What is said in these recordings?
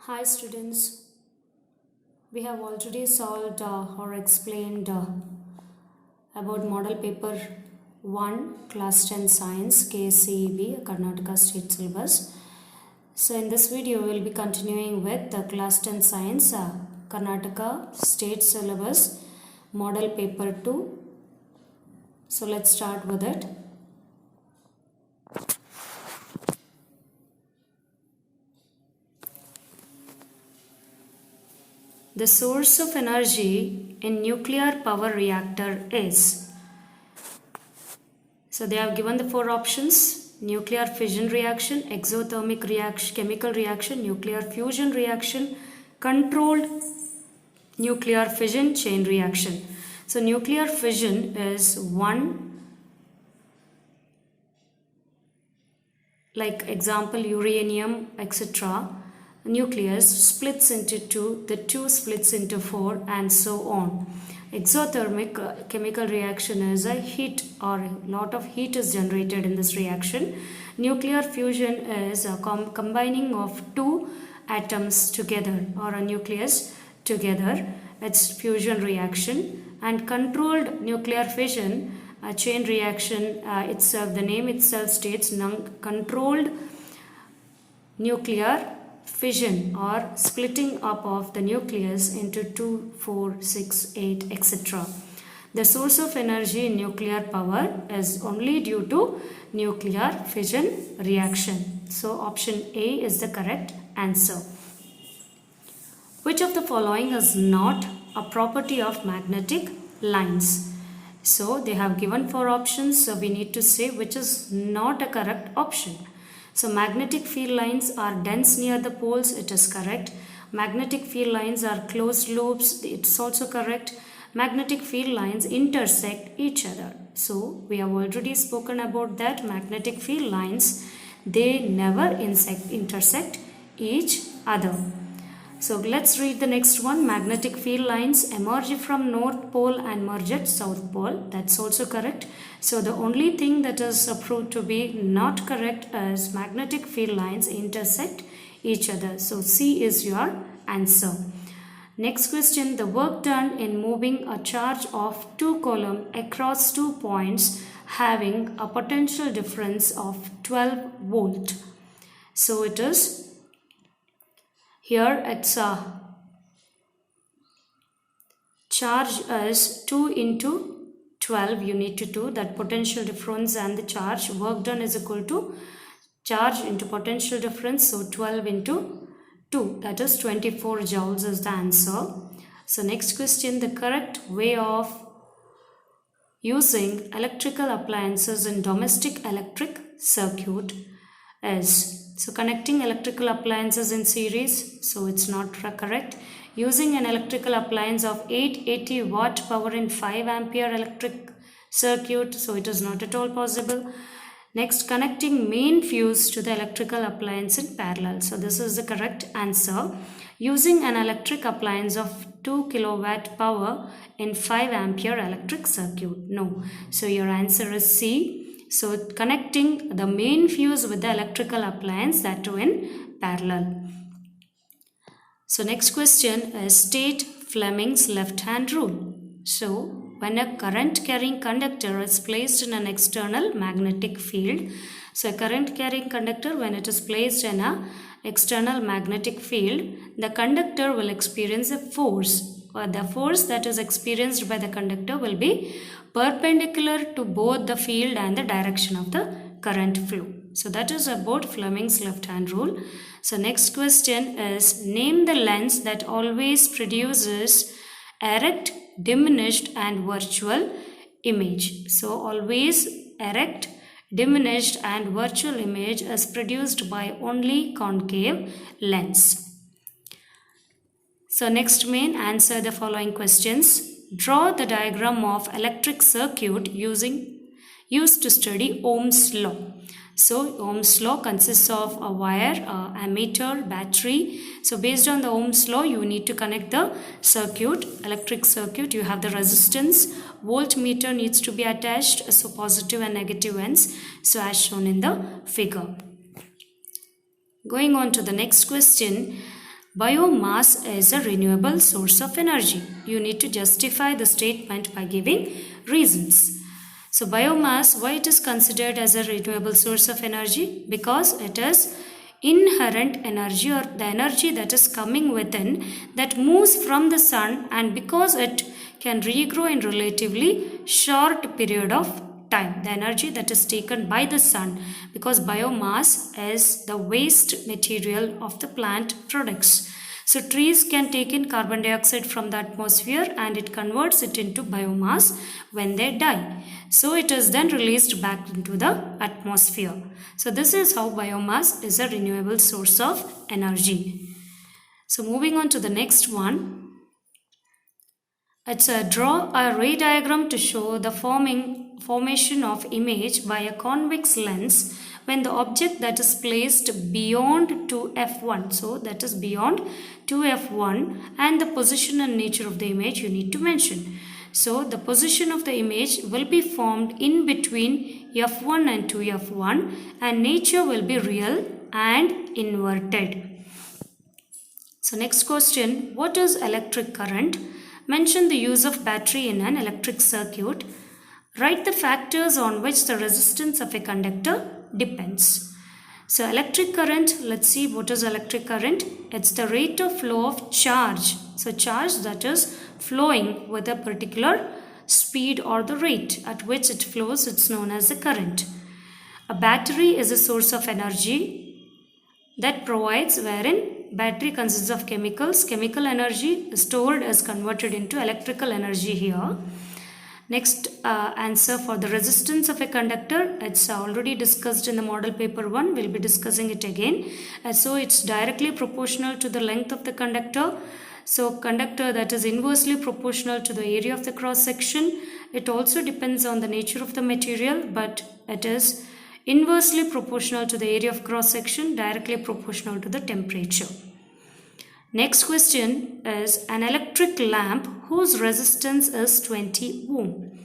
Hi students, we have already solved or explained about model paper 1 class 10 science KCEB Karnataka state syllabus. So in this video we will be continuing with the class 10 science Karnataka state syllabus model paper 2. So let's start with it. The source of energy in nuclear power reactor is. So they have given the four options: nuclear fission reaction, exothermic reaction, chemical reaction, nuclear fusion reaction, controlled nuclear fission chain reaction. So nuclear fission is one, like example uranium, etc. Nucleus splits into two, the two splits into four, and so on. Exothermic chemical reaction is a heat, or a lot of heat is generated in this reaction. Nuclear fusion is a combining of two atoms together, or a nucleus together. It's fusion reaction. And controlled nuclear fission, a chain reaction itself, the name itself states controlled nuclear fission or splitting up of the nucleus into 2, 4, 6, 8, etc. The source of energy in nuclear power is only due to nuclear fission reaction. So option A is the correct answer. Which of the following is not a property of magnetic lines? So they have given four options, so we need to say which is not a correct option. So magnetic field lines are dense near the poles, it is correct. Magnetic field lines are closed loops, it's also correct. Magnetic field lines intersect each other. So we have already spoken about that. Magnetic field lines, they never intersect each other. So let's read the next one. Magnetic field lines emerge from North Pole and merge at South Pole. That's also correct. So the only thing that is proved to be not correct is magnetic field lines intersect each other. So C is your answer. Next question. The work done in moving a charge of 2 coulomb across 2 points having a potential difference of 12 volt. So it is, here it's a charge is 2 into 12, you need to do that potential difference, and the charge work done is equal to charge into potential difference, so 12 into 2, that is 24 joules is the answer. So next question, the correct way of using electrical appliances in domestic electric circuit is, so connecting electrical appliances in series, so it's not correct. Using an electrical appliance of 880 watt power in 5 ampere electric circuit, so it is not at all possible. Next, connecting main fuse to the electrical appliance in parallel, so this is the correct answer. Using an electric appliance of 2 kilowatt power in 5 ampere electric circuit, no. So your answer is C. So connecting the main fuse with the electrical appliance, that too in parallel. So next question is state Fleming's left-hand rule. So when a current carrying conductor is placed in an external magnetic field, so a current carrying conductor, when it is placed in an external magnetic field, the conductor will experience a force, or the force that is experienced by the conductor will be perpendicular to both the field and the direction of the current flow. So that is about Fleming's left-hand rule. So next question is, name the lens that always produces erect, diminished and virtual image. So always erect, diminished and virtual image is produced by only concave lens. So next main, answer the following questions. Draw the diagram of electric circuit used to study Ohm's law. So Ohm's law consists of a wire, ammeter, battery. So based on the Ohm's law, you need to connect the circuit, electric circuit. You have the resistance, voltmeter needs to be attached, so positive and negative ends, so as shown in the figure. Going on to the next question. Biomass is a renewable source of energy. You need to justify the statement by giving reasons. So biomass, why it is considered as a renewable source of energy? Because it is inherent energy, or the energy that is coming within, that moves from the sun, and because it can regrow in relatively short period of time, the energy that is taken by the sun, because biomass is the waste material of the plant products. So trees can take in carbon dioxide from the atmosphere and it converts it into biomass when they die. So it is then released back into the atmosphere. So this is how biomass is a renewable source of energy. So moving on to the next one. It's draw a ray diagram to show the formation of image by a convex lens when the object that is placed beyond 2f1, so that is beyond 2f1, and the position and nature of the image you need to mention. So the position of the image will be formed in between f1 and 2f1, and nature will be real and inverted. So next question, what is electric current? Mention the use of battery in an electric circuit. Write the factors on which the resistance of a conductor depends. So electric current, let's see what is electric current. It's the rate of flow of charge. So charge that is flowing with a particular speed or the rate at which it flows, it's known as the current. A battery is a source of energy that provides, wherein battery consists of chemicals. Chemical energy stored is converted into electrical energy here. Next answer for the resistance of a conductor, it's already discussed in the model paper 1, we'll be discussing it again. So it's directly proportional to the length of the conductor. So conductor that is inversely proportional to the area of the cross section. It also depends on the nature of the material, but it is inversely proportional to the area of cross section, directly proportional to the temperature. Next question is an electric lamp whose resistance is 20 ohm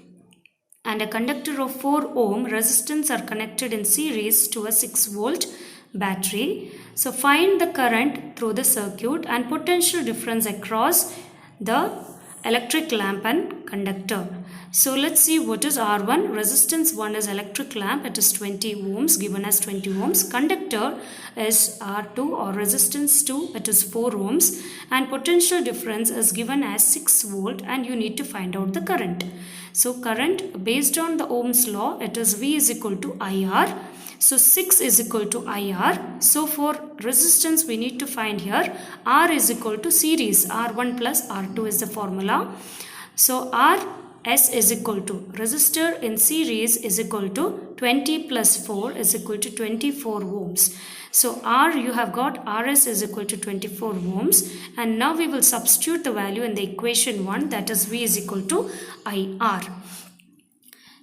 and a conductor of 4 ohm resistance are connected in series to a 6 volt battery. So find the current through the circuit and potential difference across the electric lamp and conductor. So let's see what is R1. Resistance 1 is electric lamp, it is 20 ohms, given as 20 ohms. Conductor is R2 or resistance 2, it is 4 ohms, and potential difference is given as 6 volt, and you need to find out the current. So current based on the Ohm's law, it is V is equal to IR. So 6 is equal to IR. So for resistance we need to find here R is equal to series, R1 plus R2 is the formula. So S is equal to resistor in series is equal to 20 plus 4 is equal to 24 ohms. So R you have got RS is equal to 24 ohms, and now we will substitute the value in the equation 1, that is V is equal to IR.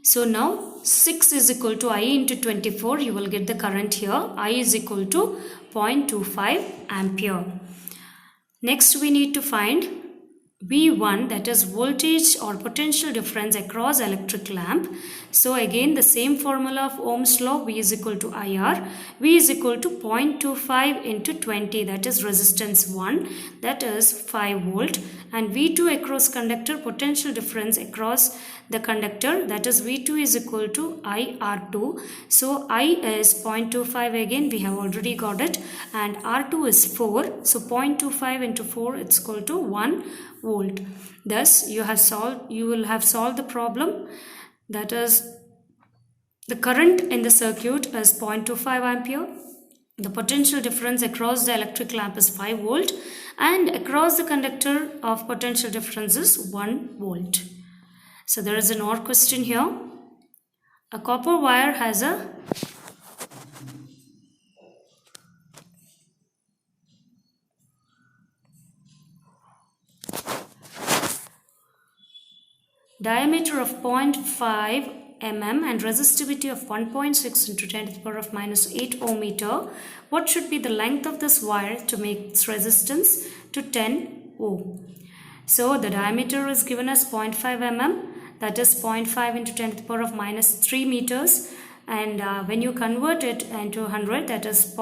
So now 6 is equal to I into 24, you will get the current here. I is equal to 0.25 ampere. Next we need to find V1, that is voltage or potential difference across electric lamp. So again the same formula of Ohm's law, V is equal to IR. V is equal to 0.25 into 20, that is resistance 1, that is 5 volt, and V2 across conductor, potential difference across the conductor, that is V2 is equal to IR2. So I is 0.25, again we have already got it, and R2 is 4, so 0.25 into 4 it's equal to 1 volt. Thus you will have solved the problem, that is the current in the circuit is 0.25 ampere. The potential difference across the electric lamp is 5 volt, and across the conductor of potential difference is 1 volt. So there is an OR question here. A copper wire has a diameter of 0.5 mm and resistivity of 1.6 into 10 to the power of minus 8 ohm meter. What should be the length of this wire to make its resistance to 10 ohm? So the diameter is given as 0.5 mm, that is 0.5 into 10 to the power of minus 3 meters, and when you convert it into 100, that is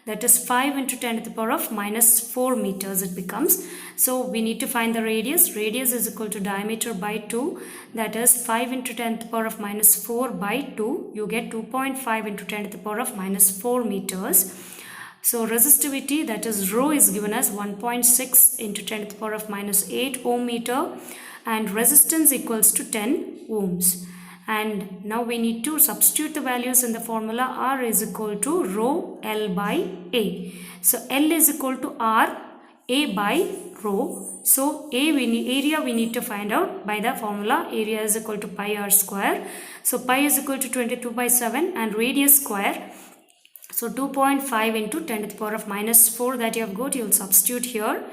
that is 5 into 10 to the power of minus 4 meters it becomes. So we need to find the radius. Radius is equal to diameter by 2, that is 5 into 10 to the power of minus 4 by 2. You get 2.5 into 10 to the power of minus 4 meters. So resistivity, that is rho, is given as 1.6 into 10 to the power of minus 8 ohm meter, and resistance equals to 10 ohms. And now we need to substitute the values in the formula. R is equal to rho L by A. So L is equal to R, A by rho. So area we need to find out by the formula. Area is equal to pi r square. So pi is equal to 22 by 7 and radius square. So 2.5 into 10 to the power of minus 4 that you have got, you will substitute here,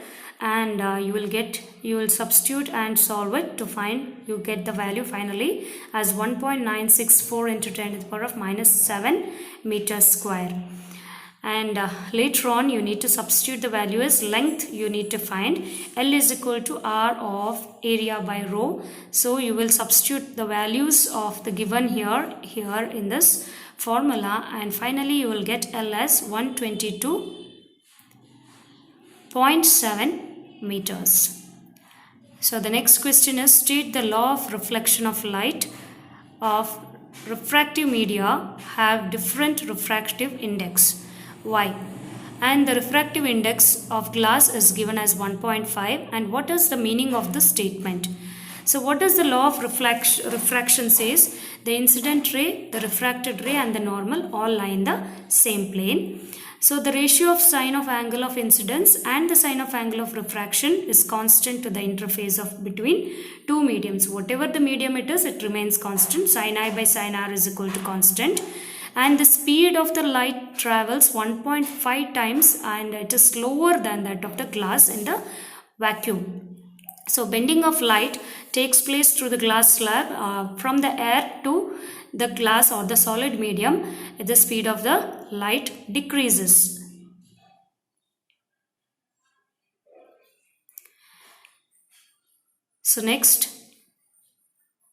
and you will substitute and solve it to find, you get the value finally as 1.964 into 10 to the power of minus 7 meters square. And later on you need to substitute the value as length you need to find. L is equal to R of area by rho. So you will substitute the values of the given here in this formula, and finally you will get L as 122.7 meters. So the next question is, state the law of reflection of light of refractive media have different refractive index. Why? And the refractive index of glass is given as 1.5, and what is the meaning of the statement? So what does the law of refraction says? The incident ray, the refracted ray and the normal all lie in the same plane. So the ratio of sine of angle of incidence and the sine of angle of refraction is constant to the interface of between two mediums. Whatever the medium it is, it remains constant. Sin I by sin R is equal to constant. And the speed of the light travels 1.5 times, and it is slower than that of the glass in the vacuum. So bending of light takes place through the glass slab from the air to the glass or the solid medium. The speed of the light decreases. So next,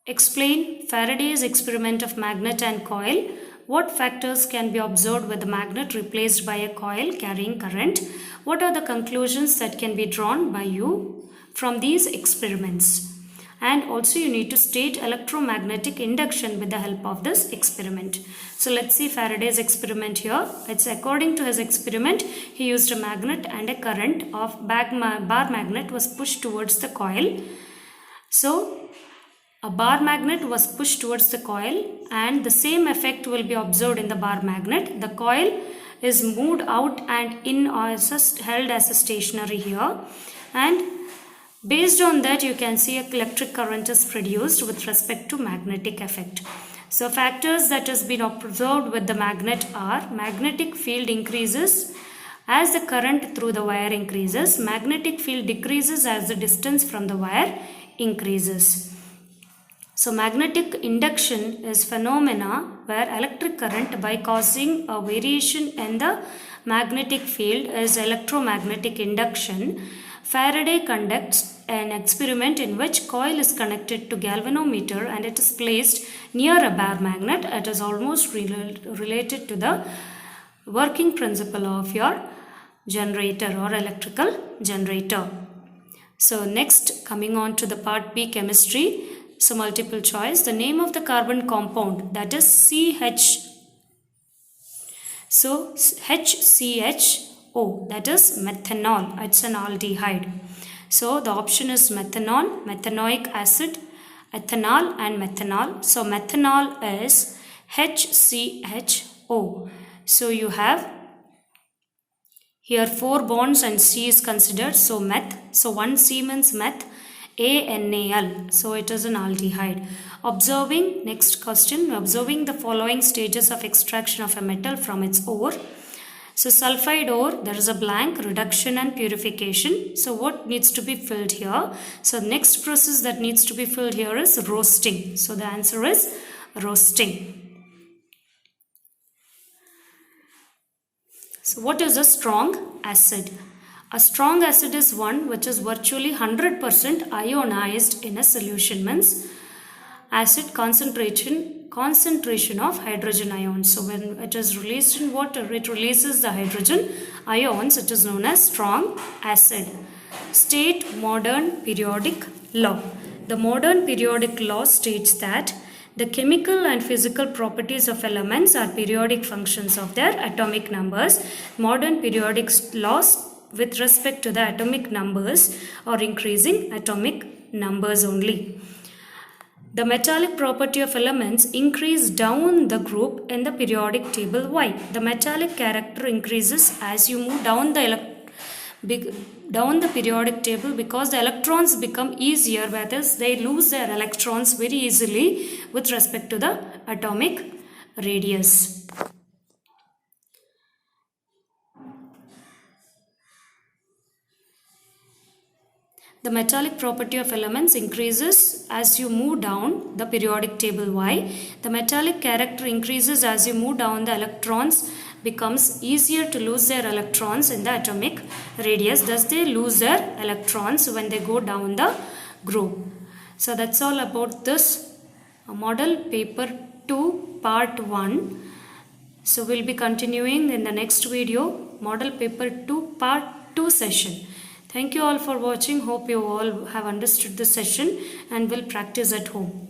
explain Faraday's experiment of magnet and coil. What factors can be observed with the magnet replaced by a coil carrying current? What are the conclusions that can be drawn by you from these experiments? And also you need to state electromagnetic induction with the help of this experiment. So let's see Faraday's experiment here. It's according to his experiment, he used a magnet and a current of bar magnet was pushed towards the coil. So a bar magnet was pushed towards the coil, and the same effect will be observed in the bar magnet. The coil is moved out and in or held as a stationary here, and based on that you can see an electric current is produced with respect to magnetic effect. So factors that has been observed with the magnet are: magnetic field increases as the current through the wire increases. Magnetic field decreases as the distance from the wire increases. So magnetic induction is phenomena where electric current, by causing a variation in the magnetic field, is electromagnetic induction. Faraday conducts an experiment in which coil is connected to galvanometer and it is placed near a bar magnet. It is almost related to the working principle of your generator or electrical generator. So next, coming on to the part B, chemistry. So multiple choice. The name of the carbon compound, that is CH. So HCHO, that is methanol. It's an aldehyde. So the option is methanol, methanoic acid, ethanol and methanol. So methanol is HCHO. So you have here 4 bonds and C is considered. So meth. So 1 C means meth. ANAL. So it is an aldehyde. Observing, next question, observing the following stages of extraction of a metal from its ore. So sulfide ore, there is a blank, reduction and purification. So what needs to be filled here? So next process that needs to be filled here is roasting. So the answer is roasting. So what is a strong acid? A strong acid is one which is virtually 100% ionized in a solution, means acid concentration concentration of hydrogen ions. So when it is released in water, it releases the hydrogen ions. It is known as strong acid. State modern periodic law. The modern periodic law states that the chemical and physical properties of elements are periodic functions of their atomic numbers. Modern periodic laws with respect to the atomic numbers are increasing atomic numbers only. The metallic property of elements increase down the group in the periodic table. Why? The metallic character increases as you move down the periodic table, because the electrons become easier, whereas they lose their electrons very easily with respect to the atomic radius. The metallic property of elements increases as you move down the periodic table. Why? The metallic character increases as you move down. The electrons becomes easier to lose their electrons in the atomic radius. Thus they lose their electrons when they go down the group. So that's all about this model paper 2 part 1. So we'll be continuing in the next video, model paper 2 part 2 session. Thank you all for watching. Hope you all have understood this session and will practice at home.